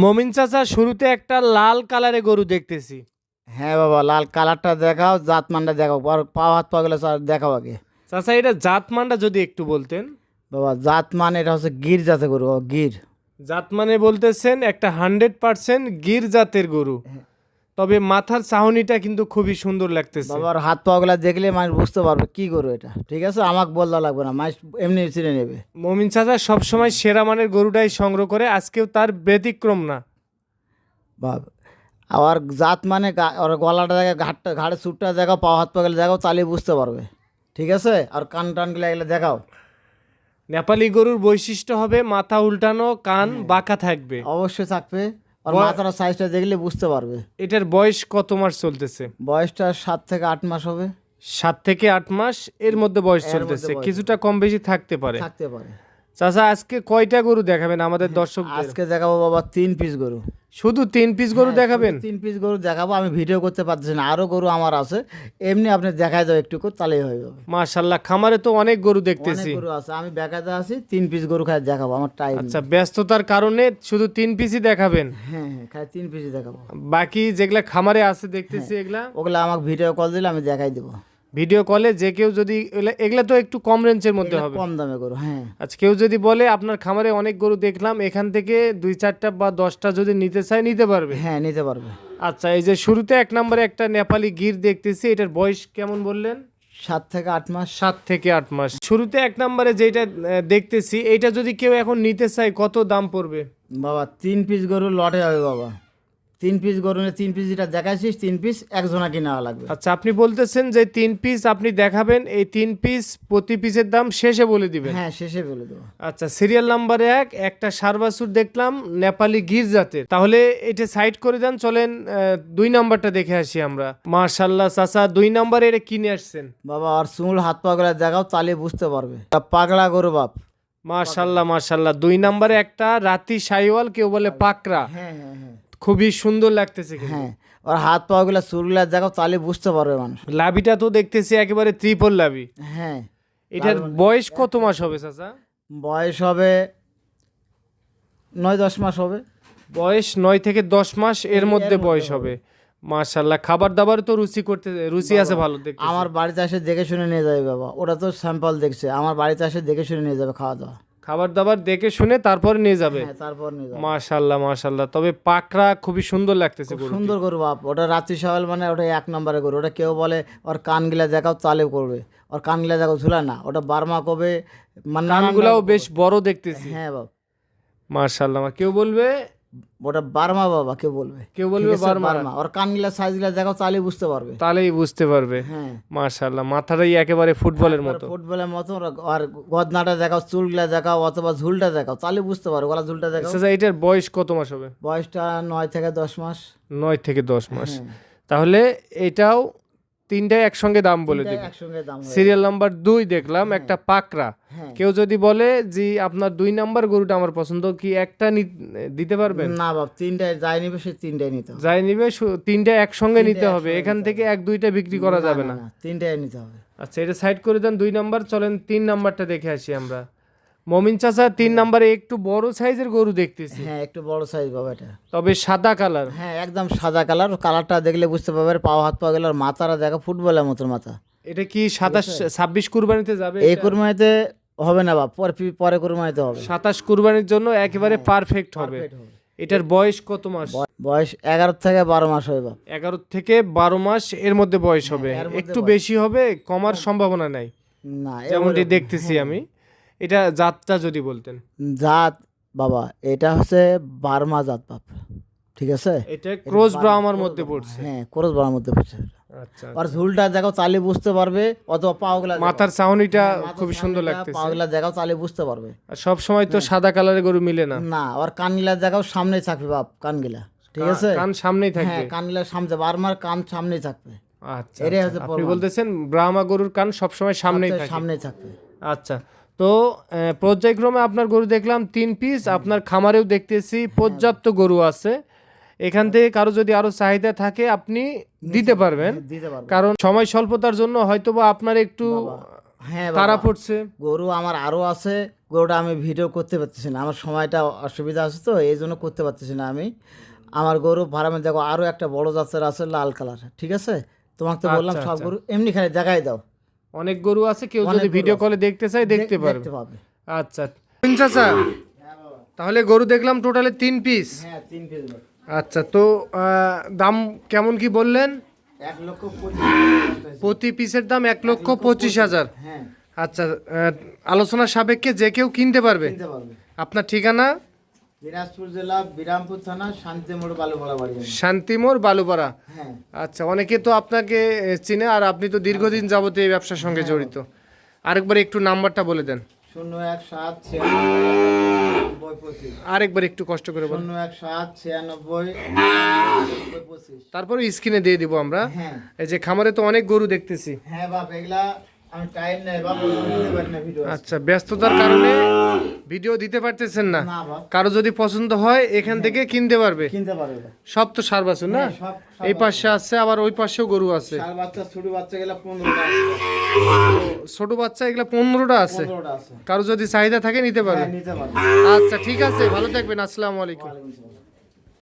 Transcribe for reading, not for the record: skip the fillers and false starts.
মমিন চাচা, শুরুতে একটা লাল কালারে গরু দেখতেছি। হ্যাঁ বাবা, লাল কালারটা দেখাও, জাতমানটা দেখাও, পা হাত পা গুলো দেখাও আগে। চাচা, এটা জাতমানটা যদি একটু বলতেন। বাবা জাতমান এটা হচ্ছে গির জাতের গরু, গির। জাত মানে বলতেছেন একটা 100% গির জাতের গরু, তবে মাথার চাহনিটা কিন্তু খুবই সুন্দর লাগতেছে। বাবার হাত পা গুলা দেখলে মানুষ বুঝতে পারবে কি গরু এটা, ঠিক আছে? আমাকে বলতে লাগবে না, মানুষ এমনি চিনে নেবে। মমিন চাচা সবসময় সেরা মানের গরুটাই সংগ্রহ করে, আজকেও তার ব্যতিক্রম না। বাবা আর জাত মানে ওর গলাটা দেখা, ঘাড়ে চুটটা দেখাও, পা হাত পা গুলো দেখাও, চালিয়ে বুঝতে পারবে, ঠিক আছে? আর কান টানগুলো এগুলো দেখাও। নেপালি গরুর বৈশিষ্ট্য হবে মাথা উল্টানো, কান বাঁকা থাকবে। অবশ্যই থাকবে। আর মাথার সাইজটা দেখলে বুঝতে পারবে। এটার বয়স কত মাস চলতেছে? বয়সটা 7 থেকে 8 মাস হবে। 7 থেকে 8 মাস এর মধ্যে বয়স এর মধ্যে চলতেছে, বয়স। কিছুটা কম বেশি থাকতে পারে। থাকতে পারে। চাচা, আজকে কয়টা গরু দেখাবেন আমাদের দর্শকদের? আজকে দেখাবো বাবা 3 পিস গরু। শুধু 3 পিস গরু দেখাবেন? 3 পিস গরু দেখাবো, আমি ভিডিও করতে পারতেছি না, আরো গরু আমার আছে। এমনি আপনি দেখায় যাও একটু, তাহলেই হয়ে যাবে। মাশাআল্লাহ, খামারে তো অনেক গরু অনেক দেখতেছি। গরু আছে, আমি দেখাতে আছি 3 পিস গরু খাই দেখাবো, আমার টাইম। আচ্ছা, ব্যস্ততার কারণে শুধু 3 পিসই দেখাবেন? হ্যাঁ হ্যাঁ, খাই 3 পিসই দেখাবো। বাকি যেগুলা খামারে আছে দেখতেছি এগুলা ওগুলা আমাকে ভিডিও কল দিলে আমি দেখাই দেবো। ভিডিও কলে যে কেউ যদি এগুলা তো একটু কম রেঞ্জের মধ্যে এগুলা হবে। কম দামে গরু, হ্যাঁ। আচ্ছা, কেউ যদি বলে আপনার খামারে অনেক গরু দেখলাম, এখান থেকে 2-4টা বা 10টা যদি নিতে চায় নিতে পারবে? হ্যাঁ, নিতে পারবে। আচ্ছা, এই যে শুরুতে 1 নম্বরে একটা নেপালি গির দেখতেছি, এটার বয়স কেমন বললেন? 7 থেকে 8 মাস। 7 থেকে 8 মাস। শুরুতে 1 নম্বরে যেটা দেখতেছি, এইটা যদি কেউ এখন নিতে চায় কত দাম পড়বে? বাবা 3 পিস গরু লটে হবে বাবা। 3 পিস গরু 3 পিস যেটা দেখাইছিস, 3 পিস একজনা কিনা লাগবে। আচ্ছা, আপনি বলতেছেন যে 3 পিস আপনি দেখাবেন, এই 3 পিস প্রতি পিসের দাম শেষে বলে দিবেন? হ্যাঁ, শেষে বলে দেবো। আচ্ছা, সিরিয়াল নাম্বারে একটা সারবাসুর দেখলাম নেপালি গির জাতের, তাহলে এটা সাইড করে দেন, চলেন 2 নাম্বারটা দেখে আসি আমরা। মাশাআল্লাহ চাচা, 2 নাম্বারে এটা কিনে আসছেন? বাবা আর চুল হাত পা গুলা দেখাও, চালিয়ে বুঝতে পারবে। পাগলা গরু বাপ। মাশাআল্লাহ মাশাআল্লাহ, 2 নাম্বারে একটা রাতি শাইওয়াল, কেউ বলে পাকড়া, হ্যাঁ হ্যাঁ হ্যাঁ খুবই সুন্দর লাগতেছে কিন্তু। হ্যাঁ। আর হাত পা গুলা চুলগুলা দেখাও, চালিয়ে বুঝতে পারবে মানুষ। লাভিটা তো দেখতেছি একেবারে ত্রিপল লাভি। হ্যাঁ। এটার বয়স কত মাস হবে চাচা? বয়স হবে 9-10 মাস হবে। বয়স 9 থেকে 10 মাস এর মধ্যে বয়স হবে। মাশাআল্লাহ, খাবার দাবার তো রুচি আছে ভালো দেখতে। আমার বাড়িতে এসে দেখে শুনে নিয়ে যাবে বাবা, ওটা তো স্যাম্পল দেখছে, আমার বাড়িতে এসে দেখে শুনে নিয়ে যাবে, খাওয়া দাওয়া। খাবার দাবার দেখে শুনে তারপরে নিয়ে যাবে? হ্যাঁ, তারপর নিয়ে যাবে। মাশাআল্লাহ মাশাআল্লাহ, তবে পাকড়া খুবই সুন্দর লাগতেছে গরু। সুন্দর গরু বাপ, ওটা রাত্রি সকাল মানে ওটা 1 নম্বরে গরু। ওটা কেউ বলে ওর কানগুলা দেখাও, চালে করবে, ওর কানগুলা দেখাও ঝুলা না, ওটা বার্মা কবে মানে কানগুলাও বেশ বড় দেখতেছি। হ্যাঁ বাপ, মাশাআল্লাহ, কেউ বলবে ওটা বার্মা বাবা, কেউ বলবে বলবে ঠিক আছে, বার্মা। ওর কানগুলা সাইজগুলা দেখাও, চালিয়ে বুঝতে পারবে। তাহলেই বুঝতে পারবে। হ্যাঁ, মাশাআল্লাহ, মাথাটাই একেবারে ফুটবলের মতো। ফুটবলের মতো। আর গদনাটা দেখাও, চুলগুলা দেখাও, অথবা ঝুলটা দেখাও, চালিয়ে বুঝতে পারবে, গলা ঝুলটা দেখাও। আচ্ছা, এটার বয়স কত মাস হবে? বয়সটা 9 থেকে 10 মাস। 9 থেকে 10 মাস। হ্যাঁ। তাহলে এটাও 3টাই একসঙ্গে দাম বলে তিনটাই দিবেন? একসঙ্গে দাম হয়ে সিরিয়াল নাম্বার 2 দেখলাম একটা পাকড়া। হ্যাঁ। কেউ যদি বলে যে আপনার 2 নাম্বার গরুটা আমার পছন্দ, কি একটা দিতে পারবেন? না বাপ, তিনটায় যাই নিবে, সে তিনটায় নিতে হবে। যাই নিবে 3টা একসঙ্গে নিতে হবে, একসঙ্গে এখান নিতে থেকে 1-2টা বিক্রি করা যাবে না? তিনটায় নিতে হবে। আচ্ছা, এটা সাইড করে দেন 2 নাম্বার, চলেন 3 নাম্বারটা দেখে আসি আমরা। মমিন চাচা, 3 নাম্বারে একটু বড় সাইজের গরু দেখতেছি, হ্যাঁ, একটু বড় সাইজ বাবা এটা। তবে সাদা কালার। হ্যাঁ, একদম সাদা কালার। কালারটা দেখলে বুঝতে পারবে, পাও হাত পা গেলে, আর মাথাটা দেখো ফুটবলের মতন মাথা। এটা কি 26 কুরবানিতে যাবে? এই কুরবানিতে হবে না বাপ, পরে কুরবানিতে হবে। 27 কুরবানির জন্য একেবারে পারফেক্ট হবে। Perfect হবে। এটার বয়স কত মাস? বয়স 11 থেকে 12 মাস হবে বাপ। 11 থেকে 12 মাস এর মধ্যে বয়স হবে। এর মধ্যে একটু বেশি হবে, কমার সম্ভাবনা নাই না, যেমনটি দেখতেছি আমি। এটা জাতটা যদি বলতেন। জাত বাবা, এটা হচ্ছে বার্মা জাত বাপ, ঠিক আছে? এটা ক্রস ব্রাহ্মার মধ্যে পড়ছে। হ্যাঁ, ক্রস বার্মার মধ্যে পড়ছে। আচ্ছা, আর ঝুলটা দেখো, চালিয়ে বুঝতে পারবে, অথবা পাওগুলা মাথার চাহনিটা খুবই সুন্দর লাগতেছে। পাওগুলা দেখাও, চালিয়ে বুঝতে পারবে। আর সব সময় তো সাদা কালারের গরু মিলে না। না, আর কানগুলা দেখাও, সামনেই থাকবে বাপ, কানগুলা, ঠিক আছে? কান সামনেই থাকবে? হ্যাঁ, কানগুলা সামনে, বার্মার কান সামনেই থাকবে। আচ্ছা, এটাই আচ্ছা, হচ্ছে আপনি প্রমাণ। বলতেছেন ব্রাহ্মা গরুর কান সব সময় সামনেই থাকে? সামনেই থাকবে। আচ্ছা, তো পর্যায়ক্রমে আপনার গরু দেখলাম 3 পিস, আপনার খামারেও দেখতেছি পর্যাপ্ত গরু আছে। এখান থেকে কারো যদি আরো চাহিদা থাকে আপনি দিতে পারবেন, দিতে পারবো। কারণ সময় স্বল্পতার জন্য হয়তোবা আপনার একটু হ্যাঁ তাড়া বাবা, পড়ছে। গরু আমার আরো আছে, গরুটা আমি ভিডিও করতে পারতেছি না, আমার সময়টা অসুবিধা আছে তো এই জন্য করতে পারতেছি না আমি। আমার গরু ফার্মে দেখো আরও একটা বড় জাতের আছে লাল কালার, ঠিক আছে? তোমাকে তো বললাম আচ্ছা, সব আচ্ছা। গরু এমনি খালি দেখাই দাও। অনেক গরু আছে, কেউ অনেক যদি গরু ভিডিও আছে। কলে দেখতে চায় দেখতে পারবে। দেখতে পাবে। আচ্ছা চাচা, তাহলে গরু দেখলাম টোটালে 3 পিস। হ্যাঁ 3 পিস। আচ্ছা, তো দাম কেমন কি বললেন? 1,25,000। প্রতি পিসের দাম 1,25,000। হ্যাঁ আচ্ছা, আলোচনা সাপেক্ষে যে কেউ কিনতে পারবে। কিনতে পারবে। আপনার ঠিকানা? দিনাজপুর জেলা বিরামপুর থানা শান্তিমোড় বালুপাড়া বাড়ি। শান্তিমোর বালুপাড়া। হ্যাঁ আচ্ছা, অনেকে তো আপনাকে চিনে, আর আপনি তো দীর্ঘদিন যাবত এই ব্যবসার সঙ্গে জড়িত। আরেকবার একটু নাম্বারটা বলে দেন। 01796 আরেকবার একটু কষ্ট করে বলুন। 01796 তারপরে স্ক্রিনে দিয়ে দিব আমরা। হ্যাঁ এই যে খামারে তো অনেক গরু দেখতেছি। হ্যাঁ বাপ, এগুলা আমি টাইম নেই বাপ, দিতে পারি না ভিডিও। আচ্ছা, ব্যস্ততার কারণে ভিডিও দিতে পারতেছেন না। না বাপ, কারো যদি পছন্দ হয় এখান থেকে কিনতে পারবে। কিনতে পারবে না। সব তো সার বাছুর না? হ্যাঁ, সব এই পাশে আছে, আবার ওই পাশেও গরু আছে। ষাঁড় বাচ্চা ছোট বাচ্চা গেলা 15টা ছোট বাচ্চা এগুলা 15টা আছে। 15টা আছে। কারো যদি চাহিদা থাকে নিতে পারবে। হ্যাঁ নিতে পারবে। আচ্ছা ঠিক আছে, ভালো থাকবেন। আসসালামু আলাইকুম। ওয়ালাইকুম আসসালাম।